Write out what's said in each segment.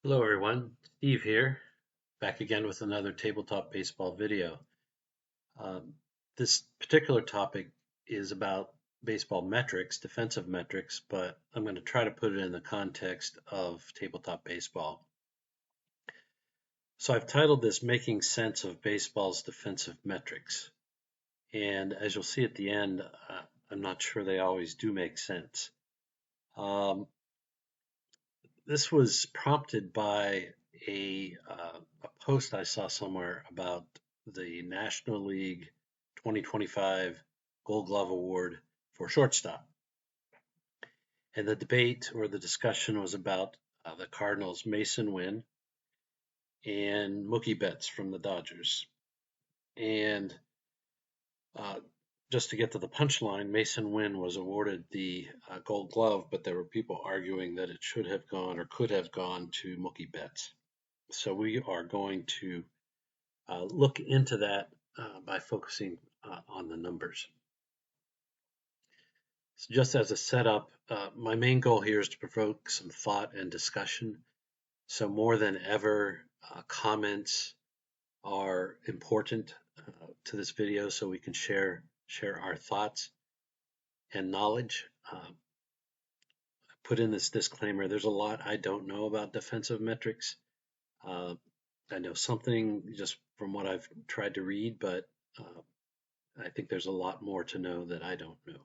Hello everyone, Steve here, back again with another tabletop baseball video. Um, this particular topic is about baseball metrics, defensive metrics, but I'm going to try to put it in the context of tabletop baseball. So I've titled this Making Sense of Baseball's Defensive Metrics. And as you'll see at the end, I'm not sure they always do make sense. Um, this was prompted by a post I saw somewhere about the National League 2025 Gold Glove Award for shortstop. And the debate or the discussion was about the Cardinals' Mason Winn and Mookie Betts from the Dodgers. And uh, just to get to the punchline, Mason Winn was awarded the Gold Glove, but there were people arguing that it should have gone or could have gone to Mookie Betts. So we are going to look into that by focusing on the numbers. So just as a setup, my main goal here is to provoke some thought and discussion. So more than ever, comments are important to this video so we can share our thoughts and knowledge. Put in this disclaimer, there's a lot I don't know about defensive metrics. I know something just from what I've tried to read, but I think there's a lot more to know that I don't know.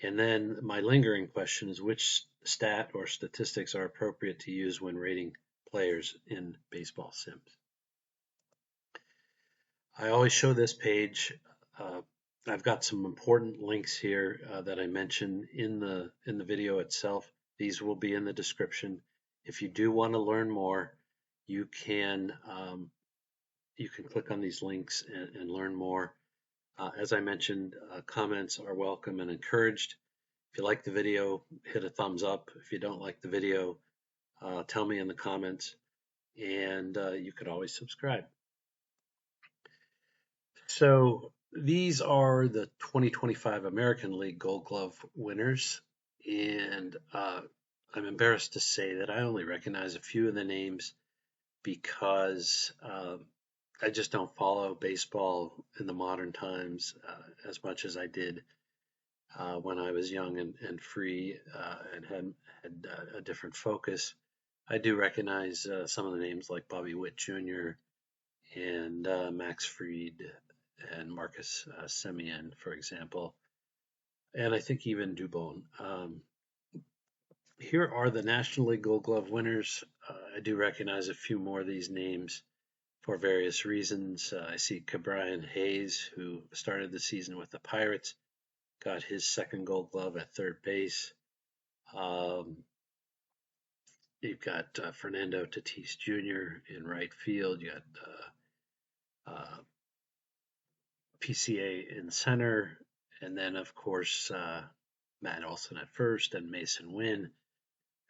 And then my lingering question is which stat or statistics are appropriate to use when rating players in baseball sims? I always show this page. Uh, I've got some important links here that I mentioned in the video itself. These will be in the description. If you do want to learn more, you can click on these links and learn more. As I mentioned, comments are welcome and encouraged. If you like the video, hit a thumbs up. If you don't like the video, tell me in the comments, and you could always subscribe. So these are the 2025 American League Gold Glove winners, and I'm embarrassed to say that I only recognize a few of the names because I just don't follow baseball in the modern times as much as I did when I was young and free and had a different focus. I do recognize some of the names like Bobby Witt Jr. and Max Fried and Marcus Semien, for example, and I think even Dubon. Here are the National League Gold Glove winners. I do recognize a few more of these names for various reasons. I see Cabrian Hayes, who started the season with the Pirates, got his second Gold Glove at third base. You've got Fernando Tatis Jr. in right field. You got PCA in center, and then of course Matt Olson at first, and Mason Winn,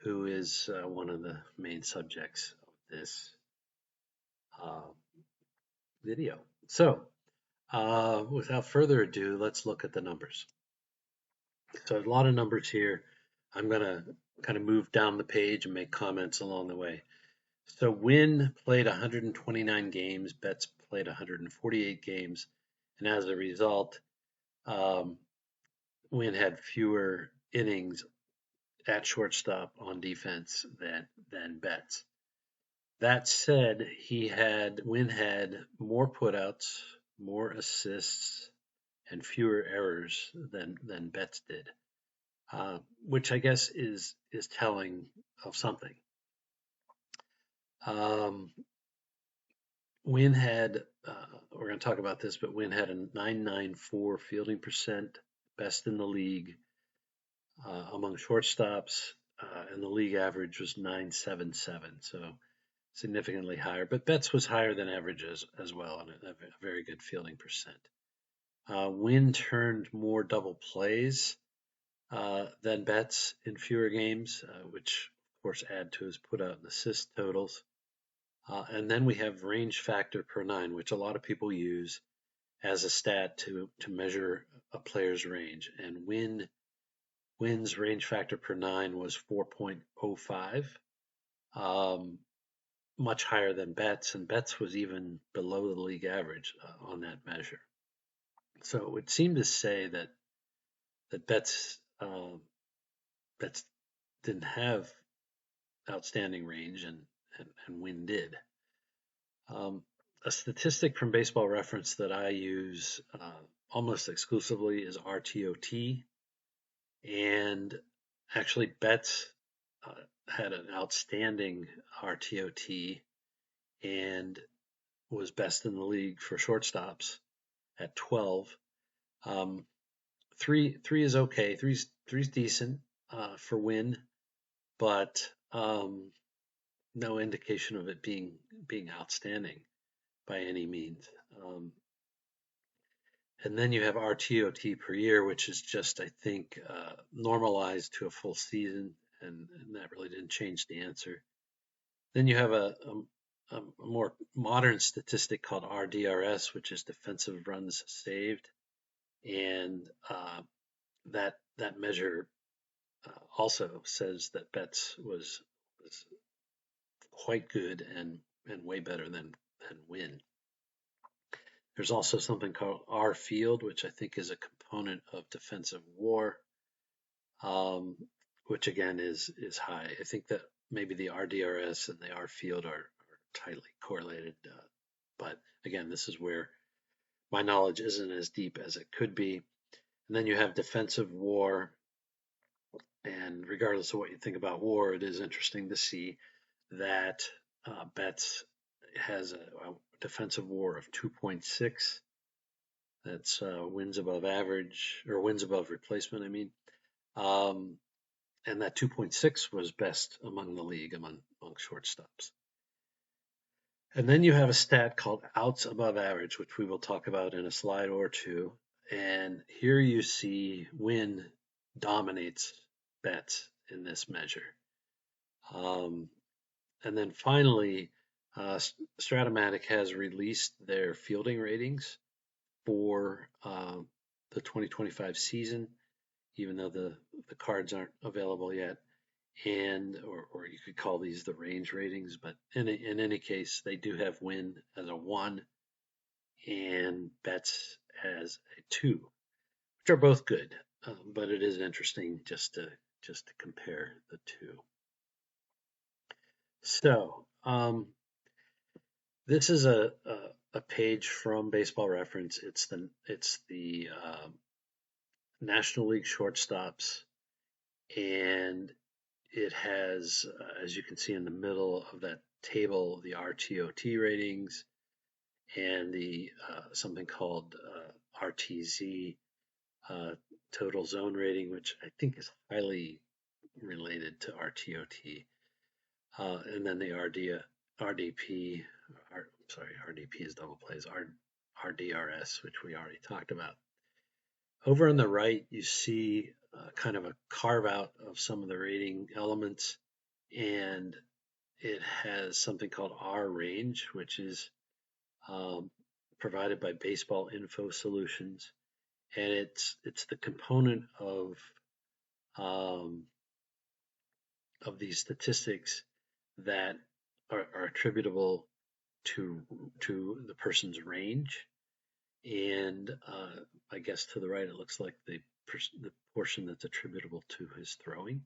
who is one of the main subjects of this uh, video. So, without further ado, let's look at the numbers. So, a lot of numbers here. I'm going to kind of move down the page and make comments along the way. So, Winn played 129 games, Betts played 148 games, and as a result, um, Winn had fewer innings at shortstop on defense than Betts. That said, Winn had more putouts, more assists, and fewer errors than Betts did, which I guess is telling of something. Winn had we're going to talk about this, but Winn had a 994 fielding percent, best in the league among shortstops, and the league average was 977, so significantly higher. But Betts was higher than average as well, and a very good fielding percent. Winn turned more double plays than Betts in fewer games, which of course add to his putout and assist totals. And then we have range factor per nine, which a lot of people use as a stat to measure a player's range. And Winn's range factor per nine was 4.05, much higher than Betts, and Betts was even below the league average on that measure. So it would seem to say that Betts didn't have outstanding range, and Winn did. A statistic from Baseball Reference that I use almost exclusively is RTOT, and actually Betts had an outstanding RTOT and was best in the league for shortstops at 12. Three is okay. Three's decent for Winn, but no indication of it being outstanding by any means. And then you have RTOT per year, which is just, I think, normalized to a full season, and that really didn't change the answer. Then you have a more modern statistic called Rdrs, which is defensive runs saved, and that measure also says that Betts was quite good and way better than Winn. There's also something called R field, which I think is a component of defensive WAR, which again is high. I think that maybe the RDRS and the R field are tightly correlated, but again, this is where my knowledge isn't as deep as it could be. And then you have defensive WAR, and regardless of what you think about WAR, it is interesting to see that Betts has a defensive WAR of 2.6. That's wins above average, or wins above replacement, I mean. And that 2.6 was best among the league among shortstops. And then you have a stat called outs above average, which we will talk about in a slide or two. And here you see Winn dominates Betts in this measure. And then finally, Stratomatic has released their fielding ratings for the 2025 season, even though the cards aren't available yet. And or you could call these the range ratings, but in any case, they do have Winn as a 1 and Betts as a 2, which are both good, but it is interesting just to compare the two. So this is a page from Baseball Reference. It's the National League shortstops, and it has, as you can see in the middle of that table, the RTOT ratings and the something called RTZ, total zone rating, which I think is highly related to RTOT, and then the RDP. RDP is double plays. RDRS, which we already talked about. Over on the right, you see kind of a carve out of some of the rating elements, and it has something called R range, which is provided by Baseball Info Solutions, and it's the component of these statistics that are attributable to the person's range. And I guess to the right, it looks like the portion that's attributable to his throwing.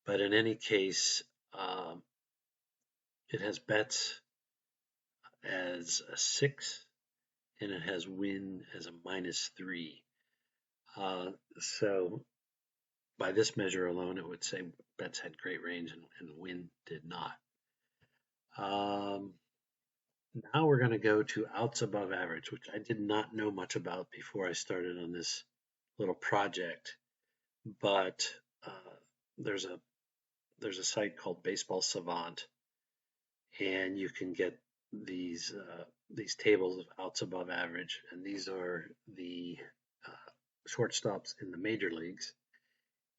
But in any case, it has Betts as a 6, and it has Winn as a -3. So by this measure alone, it would say Betts had great range and Winn did not. Now we're going to go to outs above average, which I did not know much about before I started on this little project. But there's a site called Baseball Savant, and you can get these tables of outs above average, and these are the shortstops in the major leagues,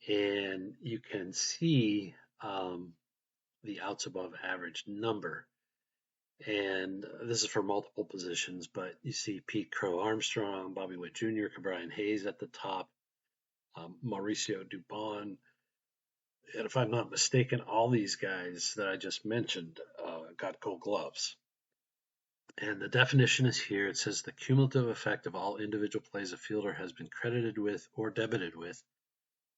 and you can see the outs above average number. And this is for multiple positions, but you see Pete Crow Armstrong, Bobby Witt Jr., Brian Hayes at the top, Mauricio Dubon and if I'm not mistaken, all these guys that I just mentioned got Gold Gloves. And the definition is here. It says the cumulative effect of all individual plays a fielder has been credited with or debited with,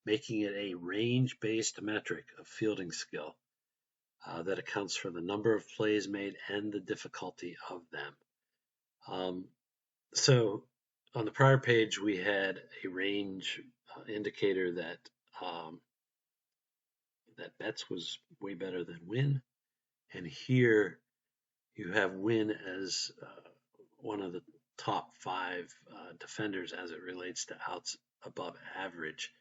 making it a range-based metric of fielding skill that accounts for the number of plays made and the difficulty of them. So on the prior page, we had a range indicator that that Betts was way better than Winn, and here you have Winn as one of the top 5 defenders as it relates to outs above average,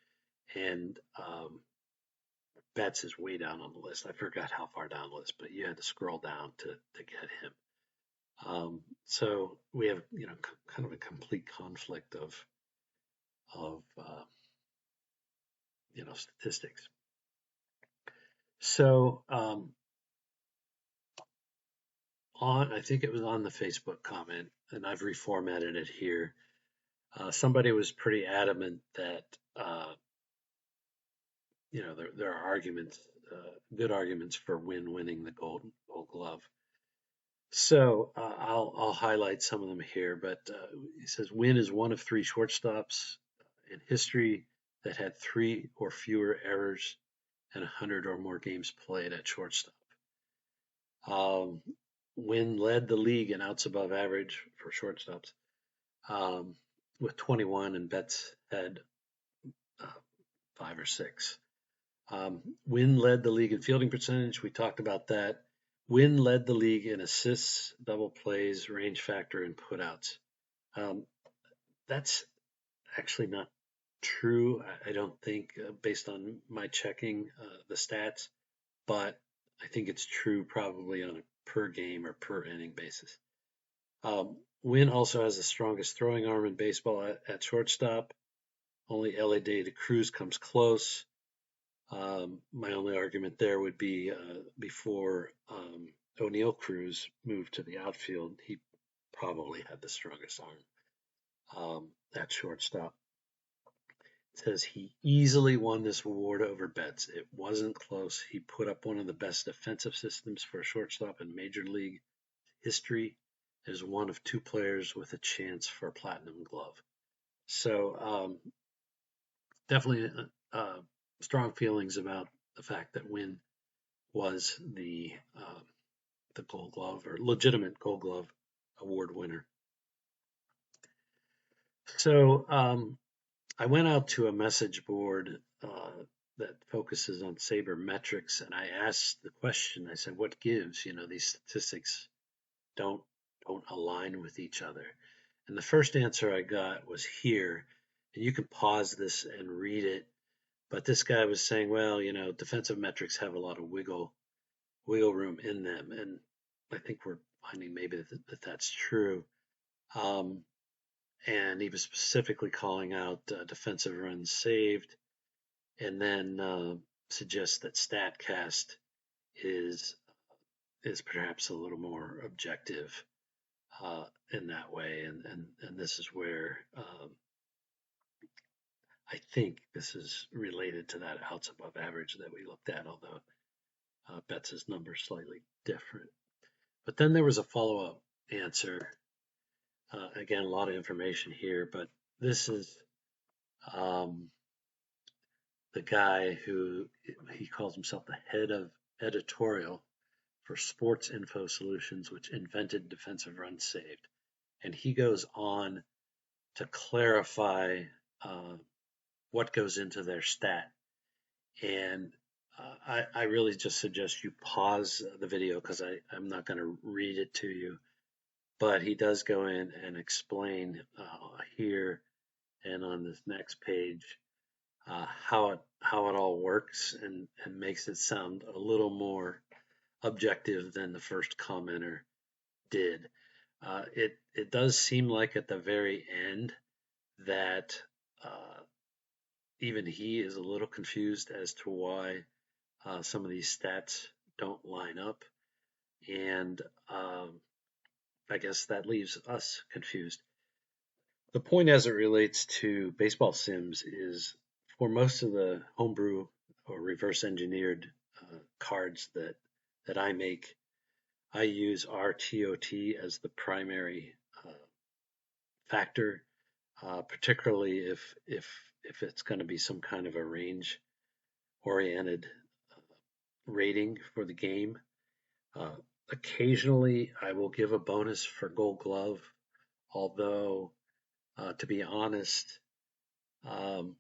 and Betts is way down on the list. I forgot how far down the list, but you had to scroll down to get him. So we have, kind of a complete conflict of statistics. So I think it was on the Facebook comment, and I've reformatted it here. Somebody was pretty adamant that there are arguments, good arguments for Winn winning the Gold Glove. So I'll highlight some of them here, but he says Winn is one of 3 shortstops in history that had 3 or fewer errors and 100 or more games played at shortstop. Winn led the league in outs above average for shortstops with 21, and Betts had 5 or 6. Winn led the league in fielding percentage. We talked about that. Winn led the league in assists, double plays, range factor, and putouts. That's actually not true, I don't think, based on my checking the stats, but I think it's true probably on a per game or per inning basis. Winn also has the strongest throwing arm in baseball at shortstop. Only L.A. De Cruz comes close. My only argument there would be before O'Neill Cruz moved to the outfield, he probably had the strongest arm at shortstop. It says he easily won this award over Betts. It wasn't close. He put up one of the best defensive systems for a shortstop in Major League history. Is one of 2 players with a chance for a platinum glove. So definitely strong feelings about the fact that Winn was the Gold Glove or legitimate Gold Glove award winner. So I went out to a message board that focuses on sabermetrics, and I asked the question. I said, "What gives? These statistics don't align with each other." And the first answer I got was here, and you can pause this and read it. But this guy was saying, well, defensive metrics have a lot of wiggle room in them, and I think we're finding maybe that that's true. And he was specifically calling out defensive runs saved, and then suggests that Statcast is perhaps a little more objective in that way, and this is where I think this is related to that outs above average that we looked at, although Betts' number is slightly different. But then there was a follow-up answer. Again, a lot of information here, but this is the guy who he calls himself the head of editorial for Sports Info Solutions, which invented defensive runs saved. And he goes on to clarify what goes into their stat. And I really just suggest you pause the video because I'm not going to read it to you. But he does go in and explain here and on this next page how it all works and makes it sound a little more objective than the first commenter did. It does seem like at the very end that even he is a little confused as to why some of these stats don't line up, and I guess that leaves us confused. The point as it relates to baseball sims is for most of the homebrew or reverse engineered cards that I make. I use Rtot as the primary factor, particularly if it's going to be some kind of a range oriented rating for the game. Uh, Occasionally, I will give a bonus for Gold Glove, although, to be honest, um,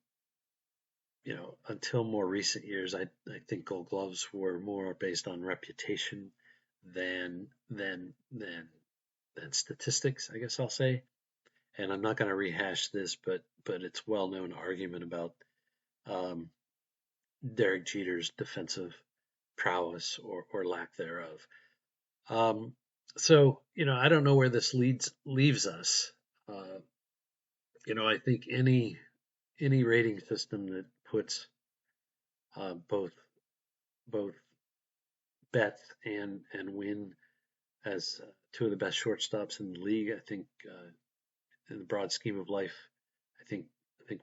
until more recent years, I think Gold Gloves were more based on reputation than than than than statistics, I guess I'll say. And I'm not going to rehash this, but it's well-known argument about um, Derek Jeter's defensive prowess or lack thereof. Um, so I don't know where this leaves us. Uh, I think any rating system that puts both both Betts and Winn as two of the best shortstops in the league. I think in the broad scheme of life, I think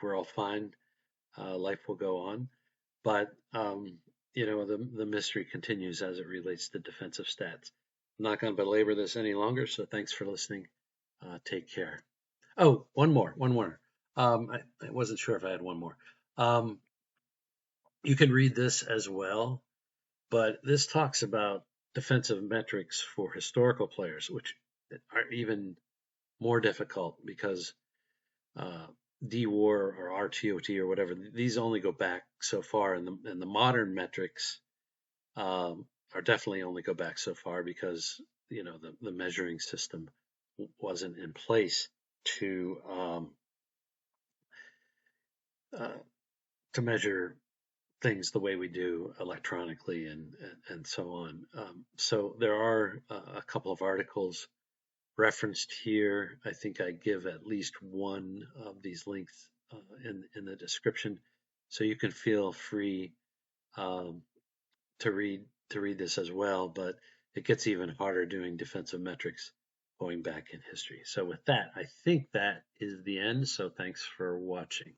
we're all fine. Life will go on, but the mystery continues as it relates to defensive stats. I'm not going to belabor this any longer, so thanks for listening. Take care. Oh, one more. I wasn't sure if I had one more. You can read this as well, but this talks about defensive metrics for historical players, which are even more difficult because uh, DWAR or Rtot or whatever, these only go back so far, and the modern metrics are definitely only go back so far because the measuring system wasn't in place to uh, to measure things the way we do electronically and so on. So there are a couple of articles referenced here. I think I give at least one of these links in the description, so you can feel free um, to read this as well. But it gets even harder doing defensive metrics going back in history. So with that, I think that is the end. So thanks for watching.